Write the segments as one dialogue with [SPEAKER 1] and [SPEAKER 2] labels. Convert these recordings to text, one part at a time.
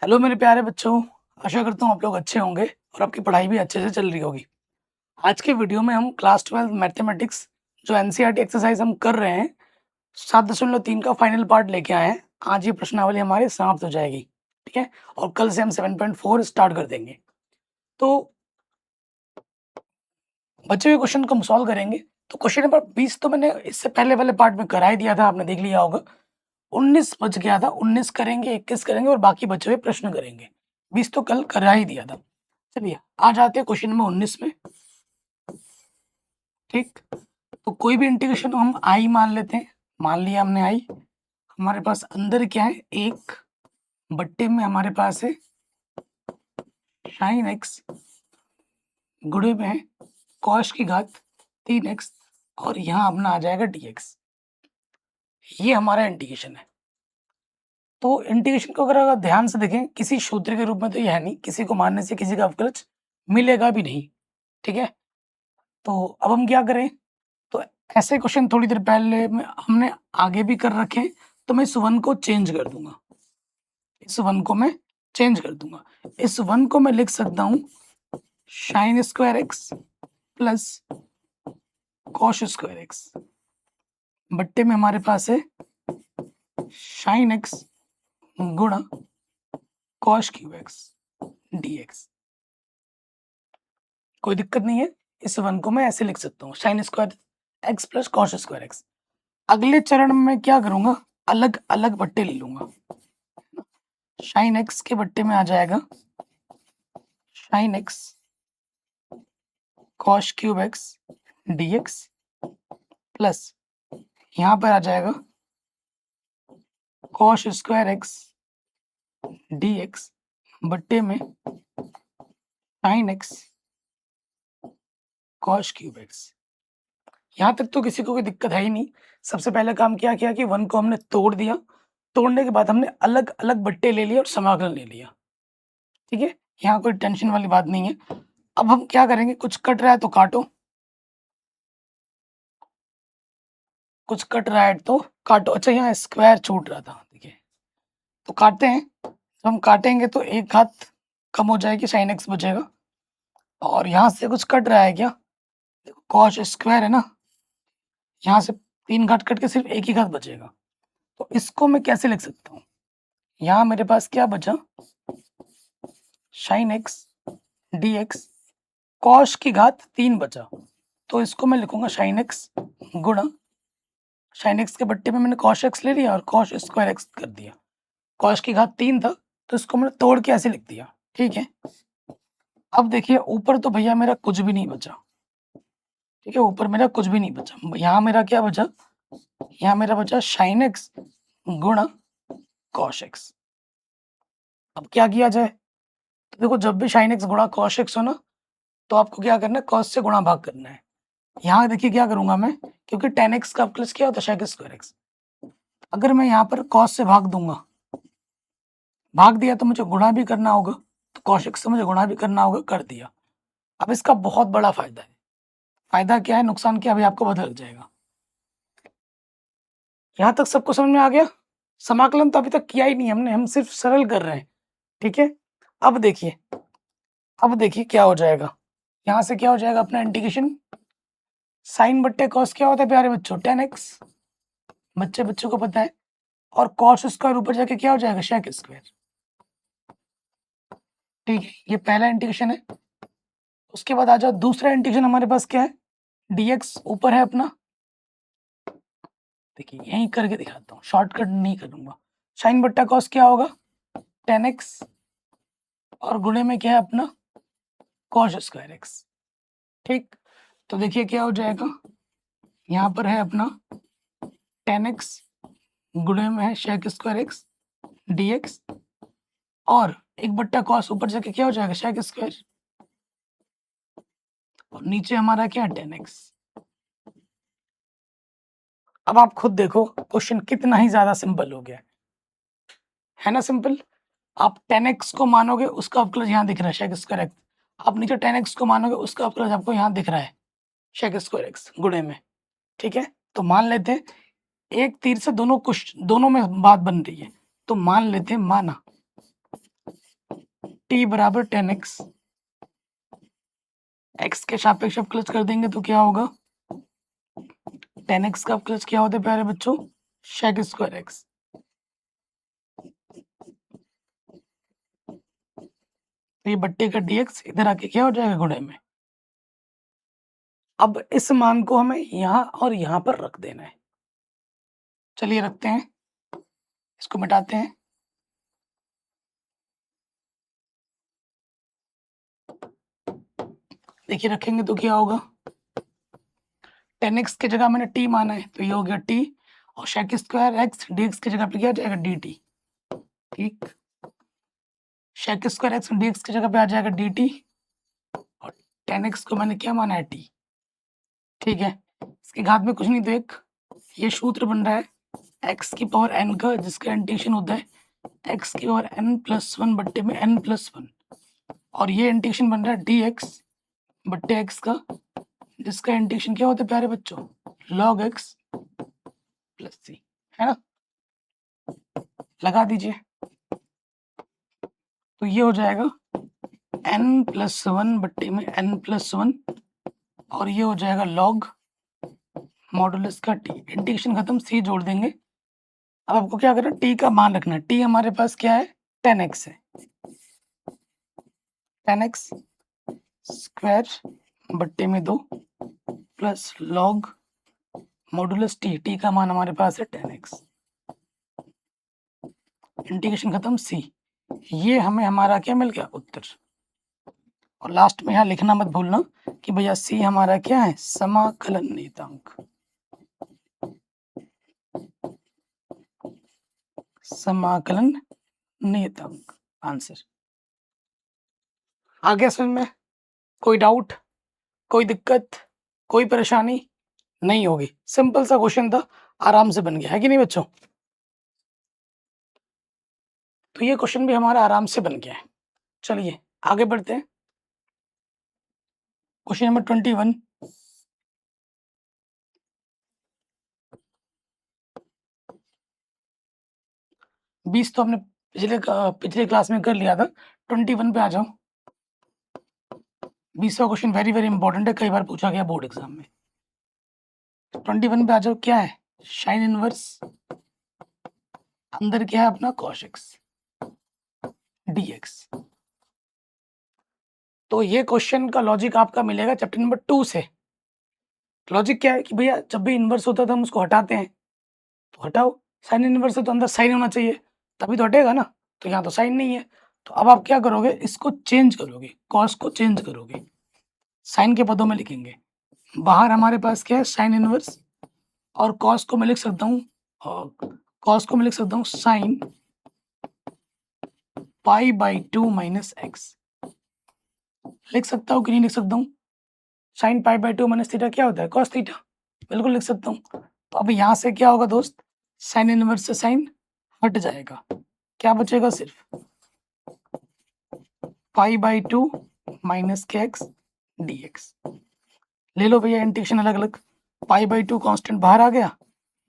[SPEAKER 1] Hello मेरे प्यारे बच्चों। आशा करता हूँ आप लोग अच्छे होंगे और आपकी पढ़ाई भी अच्छे से चल रही होगी। आज के वीडियो में हम क्लास 12 मैथमेटिक्स जो एनसीईआरटी एक्सरसाइज हम कर रहे हैं 7.3 का फाइनल पार्ट लेके आए हैं। आज ये प्रश्नावली हमारी समाप्त हो जाएगी, ठीक है। और कल से हम 7.4 स्टार्ट कर देंगे। तो बचे हुए क्वेश्चन को हम सॉल्व करेंगे। तो क्वेश्चन नंबर 20 तो मैंने इससे पहले वाले पार्ट में करा ही दिया था, आपने देख लिया होगा। 19 बच गया था, 19 करेंगे, 21 करेंगे और बाकी बचे हुए प्रश्न करेंगे। 20 तो कल करा ही दिया था। चलिए आ जाते हैं क्वेश्चन नंबर 19 में। ठीक, तो कोई भी इंटीग्रेशन हम आई मान लेते हैं। मान लिया हमने आई। हमारे पास अंदर क्या है, एक बट्टे में हमारे पास है साइन एक्स गुणे में है कॉस की घात 3x और यहाँ अपना आ जाएगा dx। ये हमारा इंटीग्रेशन है। तो इंटीग्रेशन को अगर ध्यान से देखें, किसी सूत्र के रूप में तो ये है नहीं, किसी को मानने से किसी का अवकलज मिलेगा भी नहीं, ठीक है। तो अब हम क्या करें, तो ऐसे क्वेश्चन थोड़ी देर पहले में हमने आगे भी कर रखे हैं, तो मैं इस वन को चेंज कर दूंगा। इस वन को मैं चेंज कर दूंगा। इस वन को मैं लिख सकता हूँ sine square x plus cos square x बट्टे में हमारे पास है साइन एक्स गुणा कॉस क्यूब एक्स dx। कोई दिक्कत नहीं है, इस वन को मैं ऐसे लिख सकता हूँ sine square x plus cos square x. अगले चरण में मैं क्या करूंगा, अलग अलग बट्टे ले लूंगा। साइन एक्स के बट्टे में आ जाएगा sine x cos cube x dx plus यहाँ पर आ जाएगा कॉस स्क्वायर एक्स dx बट्टे में sine x cos cube x. यहाँ तक तो किसी को कोई दिक्कत है ही नहीं। सबसे पहले काम क्या किया कि वन को हमने तोड़ दिया। तोड़ने के बाद हमने अलग अलग बट्टे ले लिए और समाकलन ले लिया, ठीक है। यहाँ कोई टेंशन वाली बात नहीं है। अब हम क्या करेंगे, कुछ कट रहा है तो काटो, कुछ कट रहा है तो काटो। अच्छा यहाँ स्क्वायर छूट रहा था, देखिए, तो काटते हैं। तो हम काटेंगे तो एक हाथ कम हो जाएगी, साइन एक्स बचेगा। और यहाँ से कुछ कट रहा है क्या, देखो कॉस स्क्वायर है ना, यहाँ से 3 घात कट के सिर्फ एक ही घात बचेगा। तो इसको मैं कैसे लिख सकता हूँ, यहाँ मेरे पास क्या बचा, साइन एक्स dx कॉस की घात 3 बचा। तो इसको मैं लिखूंगा साइन एक्स गुणा साइन एक्स के बट्टे में मैंने कॉस एक्स ले लिया और कॉस स्क्वायर एक्स कर दिया। कॉस की घात 3 था तो इसको मैंने तोड़ के ऐसे लिख दिया, ठीक है। अब देखिए ऊपर तो भैया मेरा कुछ भी नहीं बचा, ठीक है, ऊपर मेरा कुछ भी नहीं बचा। यहाँ मेरा क्या बचा, यहाँ मेरा बचा साइन एक्स गुणा कॉस एक्स। अब क्या किया जाए, तो देखो जब भी साइन एक्स गुणा कॉस एक्स हो ना, तो आपको क्या करना है, कॉस से गुणा भाग करना है। यहाँ देखिए क्या करूंगा मैं, क्योंकि tan x का अवकलज क्या होता है, sec स्क्वायर एक्स। अगर मैं यहाँ पर cos से भाग दूंगा, भाग दिया तो मुझे गुणा भी करना होगा, तो cos x से मुझे गुणा भी करना होगा, कर दिया। अब इसका बहुत बड़ा फायदा है। फायदा क्या है, नुकसान क्या, अभी आपको पता लग जाएगा। यहाँ तक सबको समझ में आ गया। समाकलन तो अभी तक किया ही नहीं हमने, हम सिर्फ सरल कर रहे हैं, ठीक है। अब देखिए, अब देखिए क्या हो जाएगा, यहाँ से क्या हो जाएगा अपना इंटीग्रेशन, साइन बट्टे कॉस क्या होता है प्यारे बच्चों, tan x, बच्चों को पता है। और कॉस स्क्वायर ऊपर जाके क्या हो जाएगा, शेक स्क्वायर, ठीक है। ये पहला इंटीग्रेशन है। उसके बाद आ जाओ दूसरा इंटीग्रेशन, हमारे पास क्या है, dx ऊपर है अपना, देखिए यहीं करके दिखाता हूँ, शॉर्टकट नहीं करूंगा। साइन बट्टा कॉस क्या होगा, tan x और गुणे में क्या है अपना कॉस स्क्वायर एक्स, ठीक। तो देखिए क्या हो जाएगा, यहाँ पर है अपना tan x गुणे में है शेक स्क्वायर एक्स dx और एक बट्टा कॉस ऊपर जाके क्या हो जाएगा, शेक स्क्वायर, और नीचे हमारा क्या है tan x। अब आप खुद देखो क्वेश्चन कितना ही ज्यादा सिंपल हो गया है ना, सिंपल। आप tan x को मानोगे, उसका अवकलज यहाँ दिख रहा है शेक स्क्वायर एक्स। आप नीचे tan x को मानोगे, उसका अवकलज आपको यहाँ दिख रहा है शेक स्क्वायर एक्स गुणे में, ठीक है। तो मान लेते हैं एक तीर से दोनों में बात बन रही है। तो मान लेते हैं, माना t बराबर 10x, x के सापेक्ष अवकलज कर देंगे तो क्या होगा, 10x का अवकलज क्या होता है प्यारे बच्चों, sec स्क्वायर x। तो ये बट्टे का dx इधर आके क्या हो जाएगा, गुणे में। अब इस मान को हमें यहाँ और यहाँ पर रख देना है। चलिए रखते हैं, इसको मिटाते हैं। देखिए रखेंगे तो क्या होगा, 10x की जगह मैंने t माना है तो ये हो गया t, और sec स्क्वायर x dx की जगह पे क्या आ जाएगा, dt। ठीक, sec स्क्वायर x dx की जगह पे आ जाएगा dt, और 10x को मैंने क्या माना है, t। ठीक है, इसके घात में कुछ नहीं तो एक, ये सूत्र बन रहा है x की पावर n का, जिसका इंटीग्रेशन होता है x की पावर n+1 बट्टे में n+1, और ये इंटीग्रेशन बन रहा है dx बट्टे x का, जिसका इंटीग्रेशन क्या होता है प्यारे बच्चों, log x प्लस c, है ना। लगा दीजिए, तो ये हो जाएगा n+1 बट्टे में n+1, और ये हो जाएगा log मॉडुलस का t, इंटीग्रेशन खत्म, c जोड़ देंगे। अब आपको क्या करना है, t का मान रखना है। t हमारे पास क्या है, 10x है, 10x स्क्वायर बट्टे में 2 प्लस लॉग मॉडुलस t का मान हमारे पास है 10x, इंटीग्रेशन खत्म, c। ये हमें हमारा क्या मिल गया, उत्तर। और लास्ट में यहाँ लिखना मत भूलना कि भैया c हमारा क्या है, समाकलन नियतांक। समाकलन नियतांक आंसर। आगे समझ में, कोई डाउट, कोई दिक्कत, कोई परेशानी नहीं होगी। सिंपल सा क्वेश्चन था, आराम से बन गया है कि नहीं बच्चों। तो ये क्वेश्चन भी हमारा आराम से बन गया है। चलिए आगे बढ़ते हैं। क्वेश्चन नंबर 21, बीस तो हमने पिछले क्लास में कर लिया था। 21 पे आ जाओ। 20वां क्वेश्चन वेरी वेरी इंपॉर्टेंट है, कई बार पूछा गया बोर्ड एग्जाम में। 21 पे आ जाओ। क्या है, साइन इनवर्स, अंदर क्या है अपना cos x dx। तो ये क्वेश्चन का लॉजिक आपका मिलेगा चैप्टर नंबर 2 से। लॉजिक क्या है कि भैया जब भी इनवर्स होता है तो हम उसको हटाते हैं, तो हटाओ, साइन इनवर्स है तो अंदर साइन होना चाहिए, तभी तो हटेगा ना। तो यहाँ तो साइन नहीं है, तो अब आप क्या करोगे, इसको चेंज करोगे, कॉस को चेंज करोगे, साइन के पदों में लिखेंगे। बाहर हमारे पास क्या है, साइन इनवर्स, और कॉस को मैं लिख सकता हूँ, कॉस को मैं लिख सकता हूँ साइन π/2 माइनस एक्स। लिख सकता हूँ कि नहीं लिख सकता हूँ, साइन π/2 माइनस थीटा क्या होता है, कॉस थीटा, बिल्कुल लिख सकता हूँ। तो अब यहाँ से क्या होगा दोस्त, साइन इनवर्स से साइन हट जाएगा, क्या बचेगा, सिर्फ π/2 माइनस के एक्स dx। ले लो भैया इंटीग्रेशन अलग अलग, π/2 कांस्टेंट बाहर आ गया,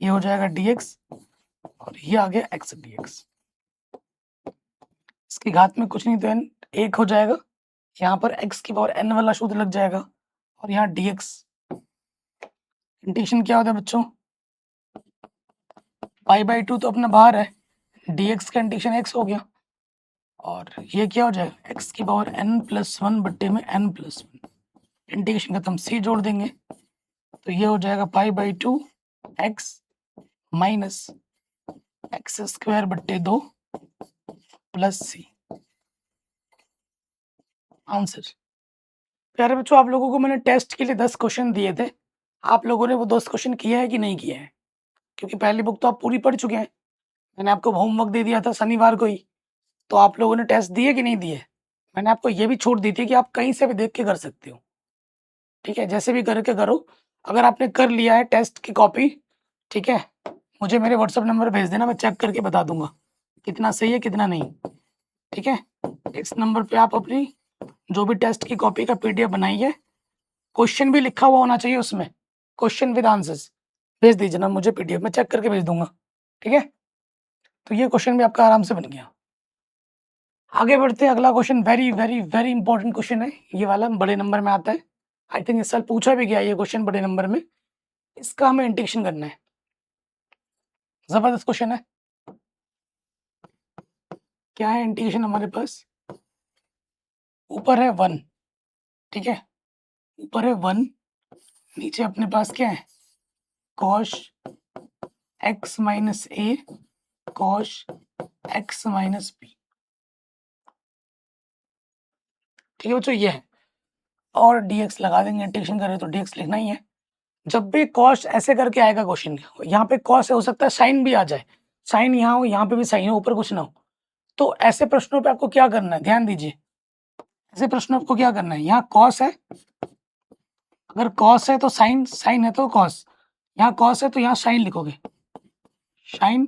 [SPEAKER 1] ये हो जाएगा dx, और ये आ गया x dx। इसकी घात में कुछ नहीं तो n, 1 हो जाएगा, यहाँ पर x की पावर n वाला सूत्र लग जाएगा, और यहाँ dx। इंटीग्रेशन क्या होता है बच्चों, π/2 तो अपना बाहर है, dx का इंटीग्रेशन x हो गया, और ये क्या हो जाएगा, x की पावर n+1 बट्टे में n+1, इंटीग्रेशन खत्म, c जोड़ देंगे, तो ये हो जाएगा π/2 x माइनस एक्स स्क्वायर बट्टे 2 प्लस c। आंसर। प्यारे बच्चों, आप लोगों को मैंने टेस्ट के लिए 10 क्वेश्चन दिए थे, आप लोगों ने वो 10 क्वेश्चन किए हैं कि नहीं किए हैं, क्योंकि पहली बुक तो आप पूरी पढ़ चुके हैं, मैंने आपको होमवर्क दे दिया था शनिवार को ही, तो आप लोगों ने टेस्ट दिए कि नहीं दिए। मैंने आपको ये भी छूट दी थी कि आप कहीं से भी देख के कर सकते हो, ठीक है, जैसे भी करके करो। अगर आपने कर लिया है टेस्ट की कॉपी, ठीक है, मुझे मेरे व्हाट्सएप नंबर भेज देना, मैं चेक करके बता दूंगा कितना सही है कितना नहीं, ठीक है। इस नंबर पे आप अपनी जो भी टेस्ट की कॉपी का PDF बनाइए, क्वेश्चन भी लिखा हुआ होना चाहिए उसमें, क्वेश्चन विद आंसर्स भेज दीजिए ना मुझे PDF में, चेक करके भेज दूंगा, ठीक है। तो ये क्वेश्चन भी आपका आराम से बन गया। आगे बढ़ते हैं, अगला question very very very important question है, ये वाला बड़े नंबर में आता है। आई थिंक इस साल पूछा भी गया ये क्वेश्चन बड़े नंबर में। इसका हमें इंटीग्रेशन करना है, जबरदस्त क्वेश्चन है। क्या है इंटीग्रेशन हमारे पास? ऊपर है 1, ठीक है, ऊपर है 1, नीचे अपने पास क्या है? Cos x minus a cos x minus B, ठीक है बच्चों, ये है। और dx लगा देंगे, इंटीग्रेशन करें तो dx लिखना ही है। जब भी कॉस ऐसे करके आएगा क्वेश्चन, यहाँ पे कॉस हो सकता है साइन भी आ जाए, साइन यहाँ हो, यहाँ पे भी साइन हो, ऊपर कुछ ना हो। तो ऐसे प्रश्नों पे आपको क्या करना है, ध्यान दीजिए। ऐसे प्रश्नों आपको क्या करना है, यहाँ कॉस है, अगर कॉस है तो साइन, साइन है तो कॉस, यहाँ कॉस है तो यहाँ साइन लिखोगे, साइन।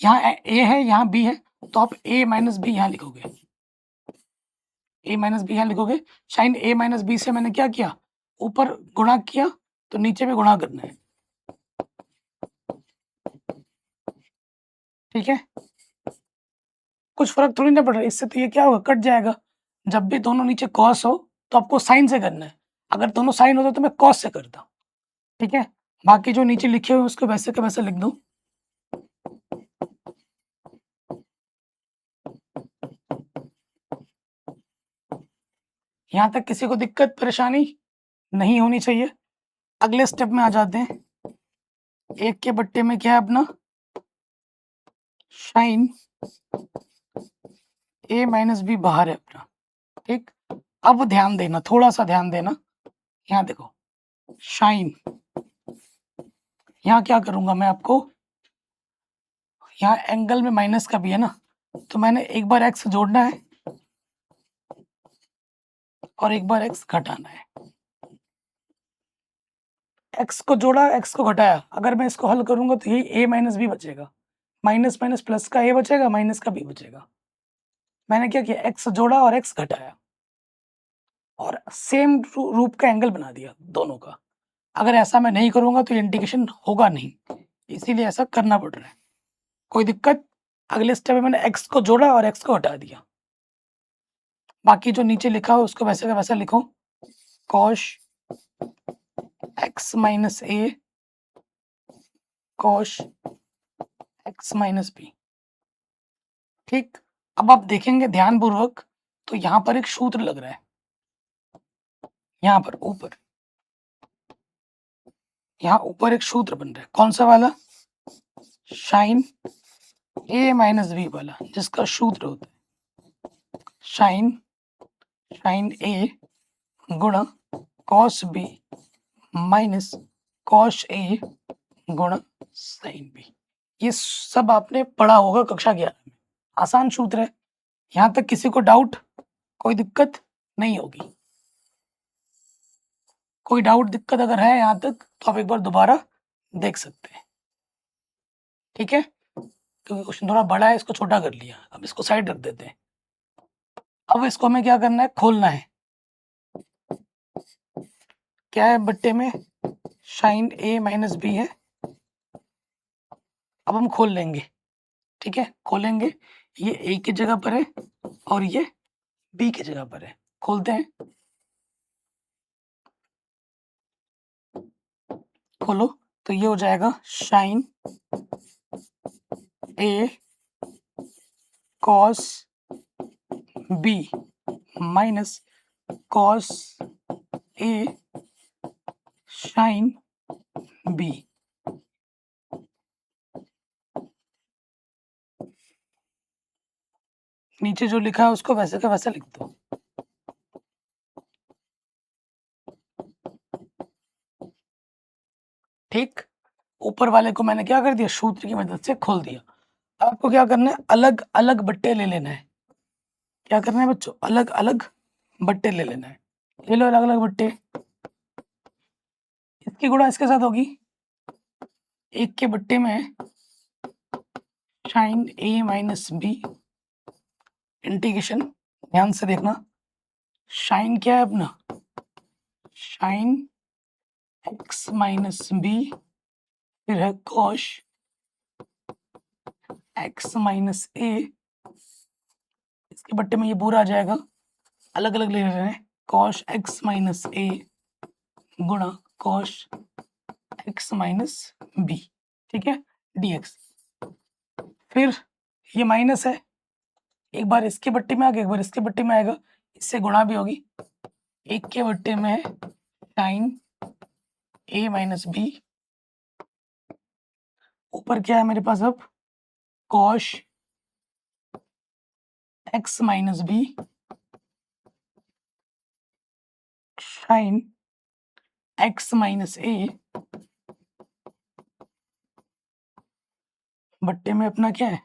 [SPEAKER 1] यहाँ ए है, यहाँ बी है, तो आप a माइनस बी यहाँ लिखोगे, a माइनस बी यहाँ लिखोगे। साइन a माइनस बी से मैंने क्या किया, ऊपर गुणा किया, तो नीचे भी गुणा करना है, ठीक है। कुछ फर्क थोड़ी ना पड़ रहा है इससे, तो ये क्या होगा, कट जाएगा। जब भी दोनों नीचे कॉस हो तो आपको साइन से करना है, अगर दोनों साइन होता तो मैं कॉस से करता, ठीक है। बाकी जो नीचे लिखे हुए उसको वैसे के वैसे लिख दो। यहाँ तक किसी को दिक्कत परेशानी नहीं होनी चाहिए। अगले स्टेप में आ जाते हैं। एक के बट्टे में क्या है अपना, साइन a माइनस बी बाहर है अपना, ठीक। अब ध्यान देना, थोड़ा सा ध्यान देना, यहाँ देखो साइन, यहाँ क्या करूंगा मैं आपको, यहाँ एंगल में माइनस का भी है ना, तो मैंने एक बार x जोड़ना है और एक बार x घटाना है। x को जोड़ा, x को घटाया, अगर मैं इसको हल करूंगा तो यही a माइनस बी बचेगा, माइनस माइनस प्लस का a बचेगा, माइनस का b बचेगा। मैंने क्या किया, x जोड़ा और x घटाया और सेम रूप का एंगल बना दिया दोनों का। अगर ऐसा मैं नहीं करूंगा तो इंटीग्रेशन होगा नहीं, इसीलिए ऐसा करना पड़ रहा है। कोई दिक्कत? अगले स्टेप में मैंने x को जोड़ा और x को हटा दिया। बाकी जो नीचे लिखा हो उसको वैसे का वैसा लिखो, cosh x minus a cos x minus B, ठीक। अब आप देखेंगे ध्यानपूर्वक तो यहाँ पर एक सूत्र लग रहा है, यहाँ पर ऊपर, यहाँ ऊपर एक सूत्र बन रहा है, कौन सा वाला, साइन a माइनस बी वाला, जिसका सूत्र होता है साइन साइन a गुणा cos B minus cos A गुणा साइन बी। ये सब आपने पढ़ा होगा कक्षा 11 में, आसान सूत्र है। यहाँ तक किसी को डाउट, कोई दिक्कत नहीं होगी। कोई डाउट दिक्कत अगर है यहाँ तक तो आप एक बार दोबारा देख सकते हैं, ठीक है। क्योंकि क्वेश्चन थोड़ा बड़ा है, इसको छोटा कर लिया, अब इसको साइड रख देते हैं। अब इसको हमें क्या करना है, खोलना है। क्या है बट्टे में, साइन a माइनस बी है। अब हम खोल लेंगे, ठीक है, खोलेंगे। ये a की जगह पर है और ये b की जगह पर है, खोलते हैं। खोलो तो ये हो जाएगा sine a cos b minus cos a sine b। नीचे जो लिखा है उसको वैसे का वैसा लिख दो। ठीक, ऊपर वाले को मैंने क्या कर दिया, सूत्र की मदद से खोल दिया। आपको क्या करना है, अलग अलग बट्टे ले लेना है। क्या करना है बच्चों, अलग अलग बट्टे ले लेना है। ले लो अलग अलग बट्टे, इसकी गुणा इसके साथ होगी। एक के बट्टे में sine a minus B integration, ध्यान से देखना, साइन क्या है अपना, साइन x माइनस बी, फिर है कॉश x माइनस ए इसके बट्टे में ये पूरा आ जाएगा, अलग अलग ले रहे हैं, कॉश एक्स माइनस ए गुणा कॉश एक्स माइनस बी, ठीक है, dx। फिर ये माइनस है, एक बार इसके बट्टे में आ गया, एक बार इसके बट्टे में आएगा, इससे गुणा भी होगी, एक के बट्टे में है साइन ए माइनस बी, ऊपर क्या है मेरे पास अब, cos x minus b sine x minus a, बट्टे में अपना क्या है,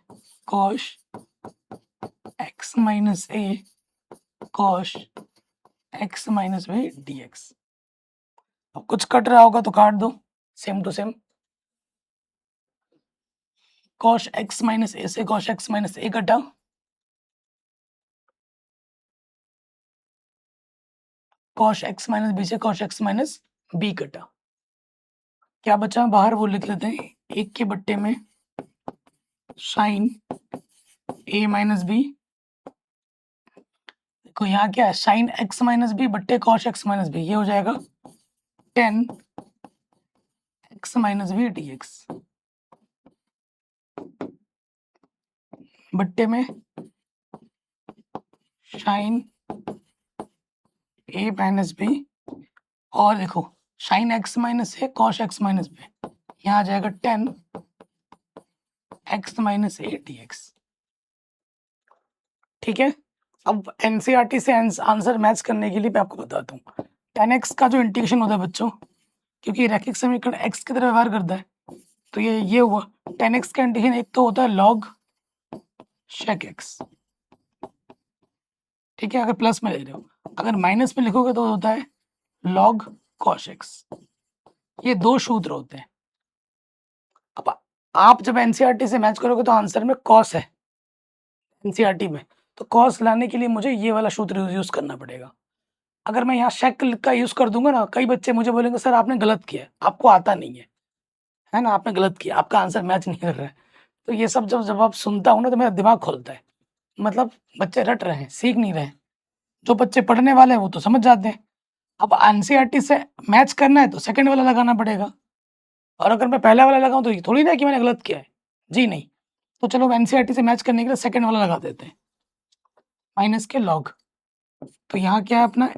[SPEAKER 1] cos x minus a cos x minus b dx। अब कुछ कट रहा होगा तो काट दो, same to same, cos x minus a से कॉश एक्स माइनस ए कटा, कॉश एक्स माइनस बी से कॉश एक्स माइनस बी कटा, क्या बचा बाहर वो लिख लेते हैं, एक के बट्टे में साइन ए माइनस बी, देखो यहाँ क्या है, साइन एक्स माइनस बी बट्टे कॉश एक्स माइनस बी, ये हो जाएगा 10 एक्स माइनस बी dx, बट्टे में साइन ए माइनस बी, और देखो sign x minus a cos x minus B, यहाँ आ जाएगा 10 एक्स माइनस ए dx, ठीक है। अब एनसीईआरटी से आंसर मैच करने के लिए मैं आपको बताता हूँ, 10x का जो इंटीग्रेशन होता है बच्चों, क्योंकि रैखिक समीकरण x की तरह व्यवहार करता है, तो ये हुआ 10x का इंटीग्रेशन, एक तो होता है log sec x, ठीक है, अगर प्लस में ले रहे हो, अगर माइनस में लिखोगे तो होता है log cos x, ये दो सूत्र होते हैं। अब आप जब एनसीईआरटी से मैच करोगे तो आंसर में cos है एनसीईआरटी में, तो cos लाने के लिए मुझे ये वाला सूत्र यूज करना पड़ेगा। अगर मैं यहाँ sec का यूज कर दूंगा ना, कई बच्चे मुझे बोलेंगे सर आपने गलत किया, आपको आता नहीं है ना, आपने गलत किया, आपका आंसर मैच नहीं कर रहा है। तो ये सब जब जब आप सुनता हूँ ना तो मेरा दिमाग खोलता है, मतलब बच्चे रट रहे हैं, सीख नहीं रहे हैं, जो बच्चे पढ़ने वाले हैं वो तो समझ जाते हैं। अब एनसीईआरटी से मैच करना है तो सेकंड वाला लगाना पड़ेगा, और अगर मैं पहला वाला लगाऊं तो ये थोड़ी ना कि मैंने गलत किया है, जी नहीं। तो चलो एनसीईआरटी से मैच करने के लिए सेकंड वाला लगा देते हैं, माइनस के लॉग, तो यहाँ क्या है अपना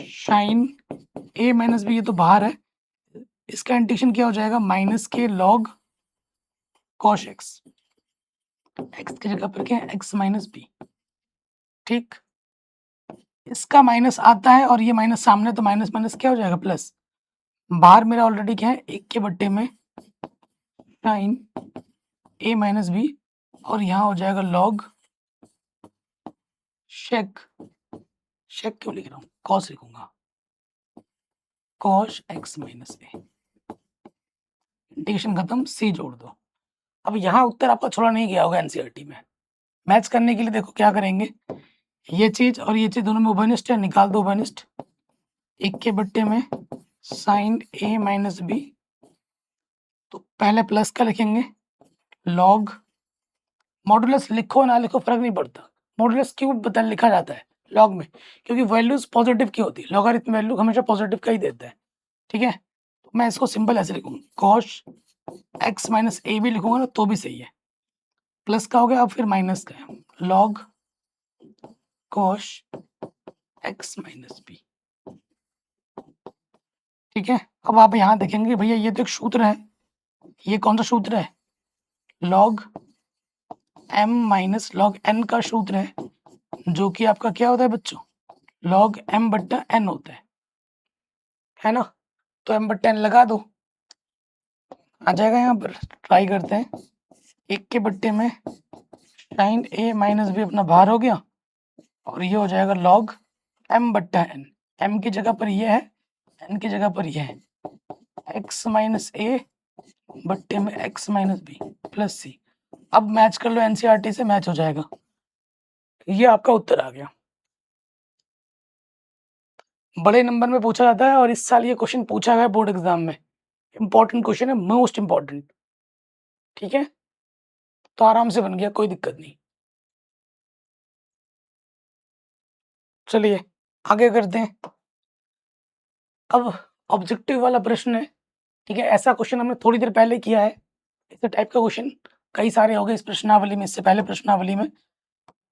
[SPEAKER 1] साइन ए माइनस बी, ये तो बाहर है, इसका इंटीग्रेशन क्या हो जाएगा, माइनस के लॉग कॉश एक्स, एक्स की जगह पर क्या है एक्स माइनस बी, ठीक, इसका माइनस आता है और ये माइनस सामने, तो माइनस माइनस क्या हो जाएगा प्लस, बाहर मेरा ऑलरेडी क्या है एक के बट्टे में साइन ए माइनस बी, और यहाँ हो जाएगा लॉग शेक, शेक क्यों लिख रहा हूँ, कॉस लिखूंगा, कॉश एक्स माइनस ए, इंटीग्रेशन खत्म, सी जोड़ दो। अब यहाँ उत्तर आपका छोड़ा नहीं गया होगा एनसीईआरटी में, मैच करने के लिए देखो क्या करेंगे, ये चीज और ये चीज दोनों में उभयनिष्ठ है, निकाल दो उभयनिष्ठ, एक के बट्टे में साइन ए माइनस बी, तो पहले प्लस का लिखेंगे, लॉग, मॉडुलस लिखो ना लिखो फर्क नहीं पड़ता, मॉडुलस क्यों बदल लिखा जाता है लॉग में, क्योंकि वैल्यूज पॉजिटिव की होती है, लॉगरिथम वैल्यू हमेशा पॉजिटिव का ही देता है, ठीक है। तो मैं इसको सिंपल ऐसे लिखूंगा, कॉश एक्स माइनस ए भी लिखूंगा ना तो भी सही है, प्लस का हो गया, अब फिर माइनस का है, log cosh x minus B, ठीक है। अब आप यहाँ देखेंगे भैया ये तो एक सूत्र है, ये कौन सा सूत्र है, log m minus log n का सूत्र है, जो कि आपका क्या होता है बच्चों, लॉग m बट्टा n होता है ना, तो m बट्टा n लगा दो, आ जाएगा यहाँ पर, ट्राई करते हैं, एक के बट्टे में साइन a माइनस बी अपना बाहर हो गया, और ये हो जाएगा लॉग m बट्टा n, m की जगह पर ये है, n की जगह पर ये है, x माइनस ए बट्टे में x माइनस बी प्लस सी। अब मैच कर लो, एनसीईआरटी से मैच हो जाएगा, ये आपका उत्तर आ गया। बड़े नंबर में पूछा जाता है और इस साल ये क्वेश्चन पूछा गया बोर्ड एग्जाम में, इंपॉर्टेंट क्वेश्चन है, मोस्ट इंपॉर्टेंट, ठीक है, तो आराम से बन गया, कोई दिक्कत नहीं। चलिए आगे करते हैं। अब ऑब्जेक्टिव वाला प्रश्न है, ठीक है। ऐसा क्वेश्चन हमने थोड़ी देर पहले किया है। इस टाइप का क्वेश्चन कई सारे हो गए इस प्रश्नावली में, इससे पहले प्रश्नावली में।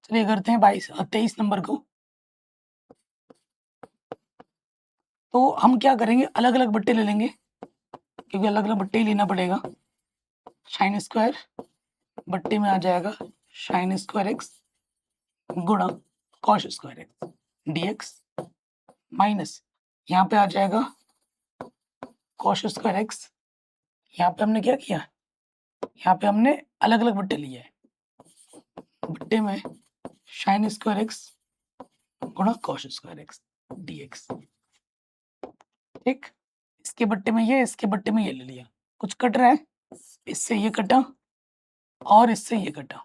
[SPEAKER 1] चलिए करते हैं 23 नंबर को। तो हम क्या करेंगे, अलग अलग बट्टे ले लेंगे, क्योंकि अलग अलग बट्टे ही लेना पड़ेगा। साइन स्क्वायर बट्टे में आ जाएगा साइन स्क्वायर एक्स गुणा cos square x dx minus यहाँ पे आ जाएगा कॉस स्क्वायर एक्स। यहाँ पे हमने क्या किया, यहाँ पे हमने अलग अलग बट्टे लिए हैं। बट्टे में साइन स्क्वायर एक्स गुणा कॉस स्क्वायर एक्स dx, ठीक। इसके बट्टे में ये, इसके बट्टे में ये ले लिया। कुछ कट रहा है, इससे ये कटा और इससे ये कटा,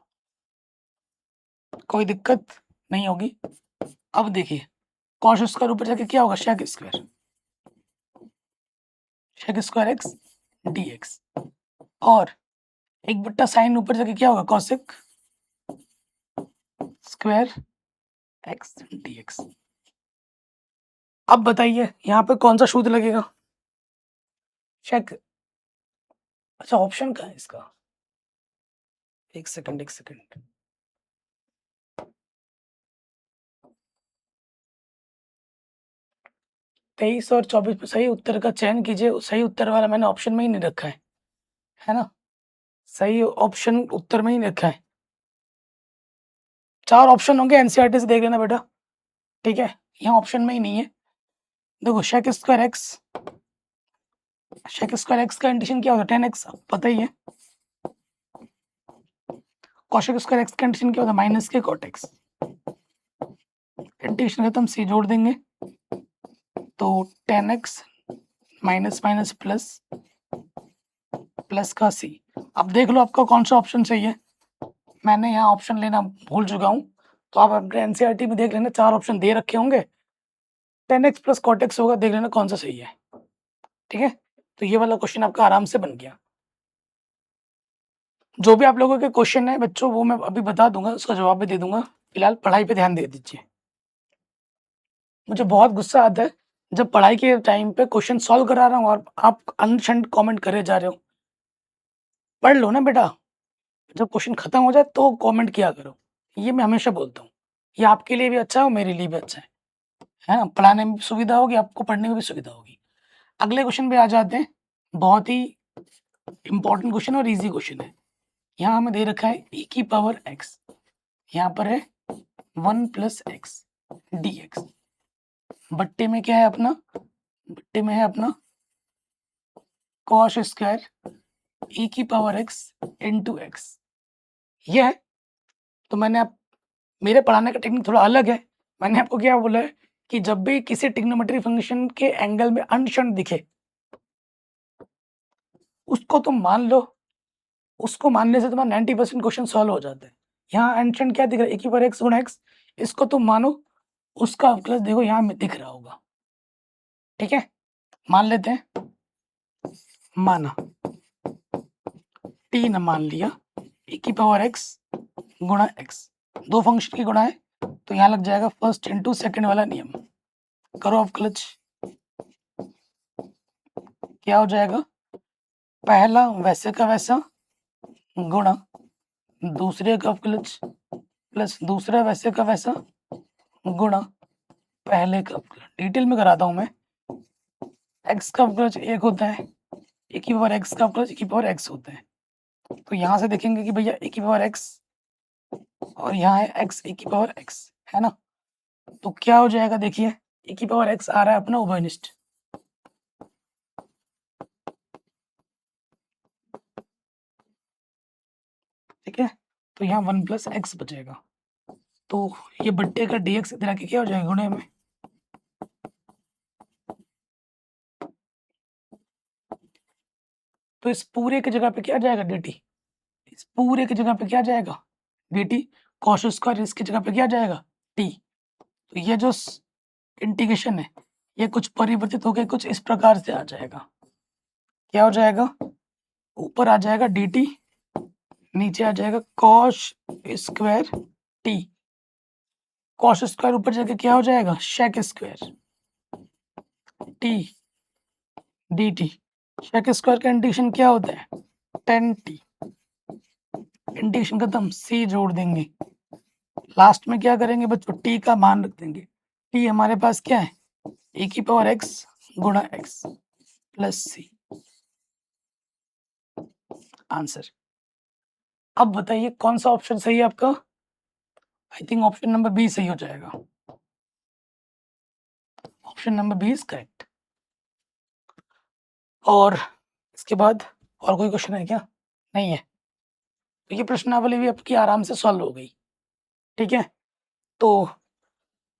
[SPEAKER 1] कोई दिक्कत नहीं होगी। अब देखिए कॉस स्क्वायर ऊपर जाके क्या होगा, shake square, shake square x dx, और एक बट्टा साइन ऊपर जाके क्या होगा, कॉसेक स्क्वायर एक्स dx। अब बताइए यहाँ पे कौन सा सूत्र लगेगा, शेक। अच्छा ऑप्शन कहाँ है इसका, एक सेकंड एक सेकंड। तेईस और 24 में सही उत्तर का चयन कीजिए। सही उत्तर वाला मैंने ऑप्शन में ही नहीं रखा है ना। सही ऑप्शन उत्तर में ही रखा है। 4 ऑप्शन होंगे, एनसीईआरटी से देख लेना बेटा, ठीक है। यहाँ ऑप्शन में ही नहीं है। देखो shake square x, shake square x का इंटीग्रेशन क्या होता है, 10x, पता ही है। कॉशेक स्क्वायर एक्स का इंटीग्रेशन क्या होता है, माइनस के कॉट एक्स। इंटीग्रेशन खत्म, सी जोड़ देंगे तो 10x minus minus plus, plus का सी। अब देख लो आपका कौन सा ऑप्शन सही है। मैंने यहाँ ऑप्शन लेना भूल चुका हूँ, तो आप अपने एनसीईआरटी में देख लेना, 4 ऑप्शन दे रखे होंगे। 10x प्लस कॉट एक्स होगा, देख लेना कौन सा सही है, ठीक है। तो ये वाला क्वेश्चन आपका आराम से बन गया। जो भी आप लोगों के क्वेश्चन है बच्चों, वो मैं अभी बता दूंगा, उसका जवाब भी दे दूंगा। फिलहाल पढ़ाई पे ध्यान दे दीजिए। मुझे बहुत गुस्सा आता है जब पढ़ाई के टाइम पे क्वेश्चन सॉल्व करा रहा हूँ और आप अनशंट कमेंट करे जा रहे हो। पढ़ लो ना बेटा, जब क्वेश्चन खत्म हो जाए तो कमेंट किया करो। ये मैं हमेशा बोलता हूँ, ये आपके लिए भी अच्छा है और मेरे लिए भी अच्छा है ना। पढ़ाने में भी सुविधा होगी, आपको पढ़ने में भी सुविधा होगी। अगले क्वेश्चन पे आ जाते हैं। बहुत ही इंपॉर्टेंट क्वेश्चन और इजी क्वेश्चन है। यहाँ हमें दे रखा है e की पावर x, यहाँ पर है 1 प्लस एक्स dx। बट्टे में क्या है अपना, बट्टे में है अपना कॉस स्क्वायर e की पावर x इंटू एक्स। ये है। तो मैंने आप, मेरे पढ़ाने का टेक्निक थोड़ा अलग है। मैंने आपको क्या बोला है कि जब भी किसी ट्रिग्नोमेट्री फंक्शन के एंगल में अनशन दिखे, उसको तुम मान लो, उसको मानने से तुम्हारा 90% क्वेश्चन सॉल्व हो जाता है। यहाँ अनशन क्या दिख रहा है, e की पावर x गुणा x, इसको तुम मानो, उसका अवकलज देखो यहाँ में दिख रहा होगा, ठीक है। मान लेते हैं, माना t न मान लिया, e की पावर x गुणा x, दो फंक्शन की गुणा है, तो यहाँ लग जाएगा फर्स्ट इंटू सेकंड वाला नियम। करो अवकलज, क्या हो जाएगा, पहला वैसे का वैसा गुणा दूसरे का अवकलज प्लस दूसरा वैसे का वैसा गुणा पहले का अवकलज। डिटेल में कराता हूँ मैं। x का अवकलज एक होता है, e की पावर x का अवकलज e की पावर x होता है। तो यहाँ से देखेंगे कि भैया e की पावर x और यहाँ है x e की पावर x, है ना। तो क्या हो जाएगा, देखिए e की पावर x आ रहा है अपना उभयनिष्ठ, ठीक है। तो यहाँ 1 प्लस एक्स बचेगा, तो ये बट्टे का dx इधर आके क्या हो जाएगा, गुणे में। तो इस पूरे की जगह पे क्या जाएगा, dt। इस पूरे की जगह पे क्या जाएगा, dt। कॉस स्क्वायर इसकी जगह पे क्या जाएगा, t। तो ये जो इंटीग्रेशन है, ये कुछ परिवर्तित होकर कुछ इस प्रकार से आ जाएगा। क्या हो जाएगा, ऊपर आ जाएगा dt, नीचे आ जाएगा cos square t। Cos square ऊपर जाके क्या हो जाएगा, shake square T D T. Shake square का इंटीग्रेशन क्या होता है, 10t। इंटीग्रेशन खत्म, सी जोड़ देंगे, लास्ट में क्या करेंगे बच्चों, टी का मान रख देंगे। टी हमारे पास क्या है, e की पावर x गुणा x प्लस सी। आंसर। अब बताइए कौन सा ऑप्शन सही है आपका, I think option number B सही हो जाएगा। Option number B is correct. और इसके बाद और कोई क्वेश्चन है क्या, नहीं है, तो ये प्रश्नावली भी आपकी आराम से सॉल्व हो गई। ठीक है, तो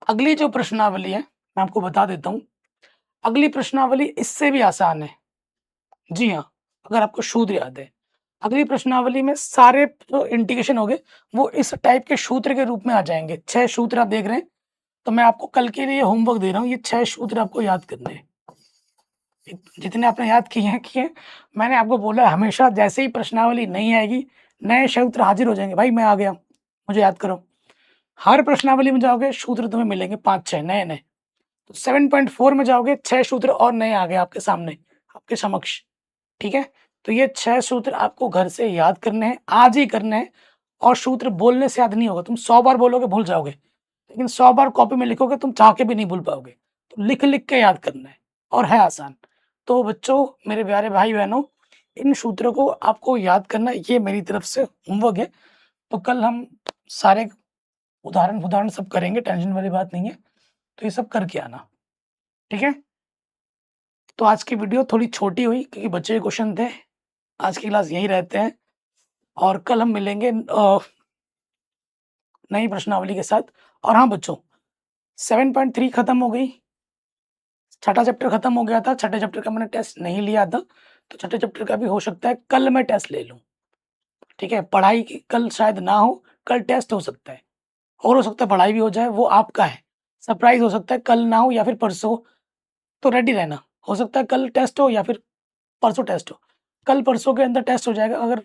[SPEAKER 1] अगली जो प्रश्नावली है मैं आपको बता देता हूँ। अगली प्रश्नावली इससे भी आसान है। जी हाँ, अगर आपको सूत्र याद है, अगली प्रश्नावली में सारे जो इंटीग्रेशन हो गए वो इस टाइप के सूत्र के रूप में आ जाएंगे। 6 सूत्र आप देख रहे हैं, तो मैं आपको कल के लिए होमवर्क दे रहा हूँ, ये 6 सूत्र आपको याद करने हैं। जितने आपने याद किए मैंने आपको बोला हमेशा जैसे ही प्रश्नावली नहीं आएगी नए सूत्र हाजिर हो जाएंगे, भाई मैं आ गया मुझे याद करो। हर प्रश्नावली में जाओगे सूत्र तुम्हें मिलेंगे 5-6 नए नए। तो 7.4 में जाओगे 6 सूत्र और नए आ गए आपके सामने, आपके समक्ष। ठीक है, तो ये 6 सूत्र आपको घर से याद करने हैं, आज ही करने हैं। और सूत्र बोलने से याद नहीं होगा, तुम 100 बार बोलोगे भूल जाओगे, लेकिन 100 बार कॉपी में लिखोगे तुम चाह के भी नहीं भूल पाओगे। तो लिख लिख के याद करना है और है आसान। तो बच्चों, मेरे प्यारे भाई बहनों, इन सूत्रों को आपको याद करना, ये मेरी तरफ से होमवर्क है। तो कल हम सारे उदाहरण सब करेंगे, टेंशन वाली बात नहीं है। तो ये सब करके आना, ठीक है। तो आज की वीडियो थोड़ी छोटी हुई क्योंकि बच्चे के क्वेश्चन थे। आज की क्लास यहीं रहते हैं और कल हम मिलेंगे नई प्रश्नावली के साथ। और हाँ बच्चों, 7.3 खत्म हो गई, छठा चैप्टर खत्म हो गया था। छठे चैप्टर का मैंने टेस्ट नहीं लिया था, तो छठे चैप्टर का भी हो सकता है कल मैं टेस्ट ले लूँ। ठीक है, पढ़ाई की कल शायद ना हो, कल टेस्ट हो सकता है, और हो सकता है पढ़ाई भी हो जाए, वो आपका है। सरप्राइज हो सकता है कल ना हो या फिर परसों, तो रेडी रहना। हो सकता है कल टेस्ट हो या फिर परसों टेस्ट हो। कल परसों के अंदर टेस्ट हो जाएगा, अगर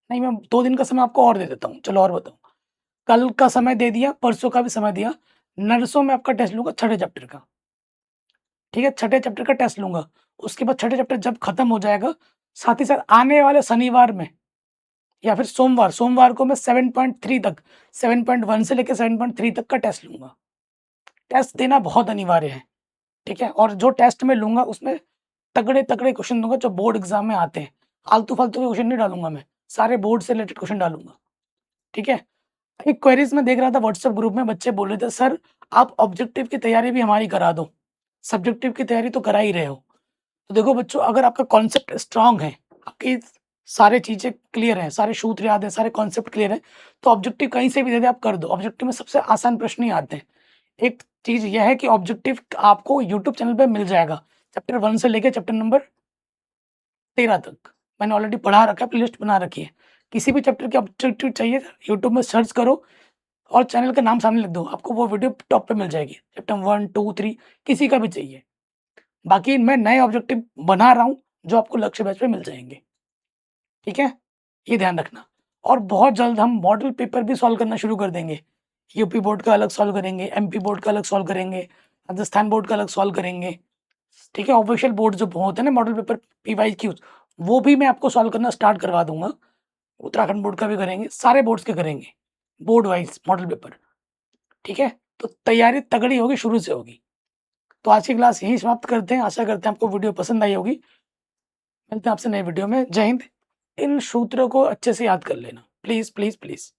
[SPEAKER 1] नहीं मैं 2 दिन का समय आपको और दे देता हूँ। चलो और बताऊँ, कल का समय दे दिया, परसों का भी समय दिया। नरसों में आपका टेस्ट लूँगा छठे चैप्टर का। ठीक है, छठे चैप्टर का टेस्ट लूँगा। उसके बाद छठे चैप्टर जब खत्म हो जाएगा, साथ ही साथ आने वाले शनिवार में या फिर सोमवार को मैं 7.3 तक, 7.1 से लेके 7.3 तक का टेस्ट लूँगा। टेस्ट देना बहुत अनिवार्य है, ठीक है। और जो टेस्ट मैं लूँगा उसमें तगड़े-तगड़े क्वेश्चन दूँगा जो बोर्ड एग्ज़ाम में आते हैं। आलतू-फालतू के क्वेश्चन नहीं डालूँगा मैं, सारे बोर्ड से रिलेटेड क्वेश्चन डालूँगा, ठीक है। एक क्वेरीज़ में देख रहा था व्हाट्सएप ग्रुप में, बच्चे बोल रहे थे सर आप ऑब्जेक्टिव की तैयारी भी हमारी करा दो, सब्जेक्टिव की तैयारी तो करा ही रहे हो। तो देखो बच्चों, अगर आपका कॉन्सेप्ट स्ट्रॉन्ग है, आपकी सारी चीज़ें क्लियर हैं, सारे सूत्र याद हैं, सारे कॉन्सेप्ट क्लियर हैं, तो ऑब्जेक्टिव कहीं से भी दे दे आप कर दो। ऑब्जेक्टिव में सबसे आसान प्रश्न ही आते हैं। एक चीज़ यह है कि ऑब्जेक्टिव आपको यूट्यूब चैनल पे मिल जाएगा, चैप्टर 1 से लेके चैप्टर नंबर 13 तक। मैंने ऑलरेडी पढ़ा रखा है, प्लेलिस्ट बना रखी है। किसी भी चैप्टर की ऑब्जेक्टिव चाहिए यूट्यूब में सर्च करो और चैनल का नाम सामने लिख दो, आपको वो वीडियो टॉप पे मिल जाएगी। चैप्टर 1, 2, 3 किसी का भी चाहिए। बाकी मैं नए ऑब्जेक्टिव बना रहा हूँ जो आपको लक्ष्य बैच पे मिल जाएँगे, ठीक है? ये ध्यान रखना। और बहुत जल्द हम मॉडल पेपर भी सॉल्व करना शुरू कर देंगे। यूपी बोर्ड का अलग सॉल्व करेंगे, एमपी बोर्ड का अलग सॉल्व करेंगे, राजस्थान बोर्ड का अलग सॉल्व करेंगे, ठीक है? ऑफिशियल बोर्ड जो होते हैं ना मॉडल पेपर पीवाईक्यूज़, वो भी मैं आपको सॉल्व करना स्टार्ट करवा दूँगा। उत्तराखंड बोर्ड का भी करेंगे, सारे बोर्ड्स के करेंगे, बोर्ड वाइज़ मॉडल पेपर, ठीक है? तो तैयारी तगड़ी होगी, शुरू से होगी। तो आज की क्लास यहीं समाप्त करते हैं। आशा करते हैं आपको वीडियो पसंद आई होगी। मिलते हैं आपसे नए वीडियो में। जय हिंद। इन सूत्रों को अच्छे से याद कर लेना, प्लीज़, प्लीज़, प्लीज़।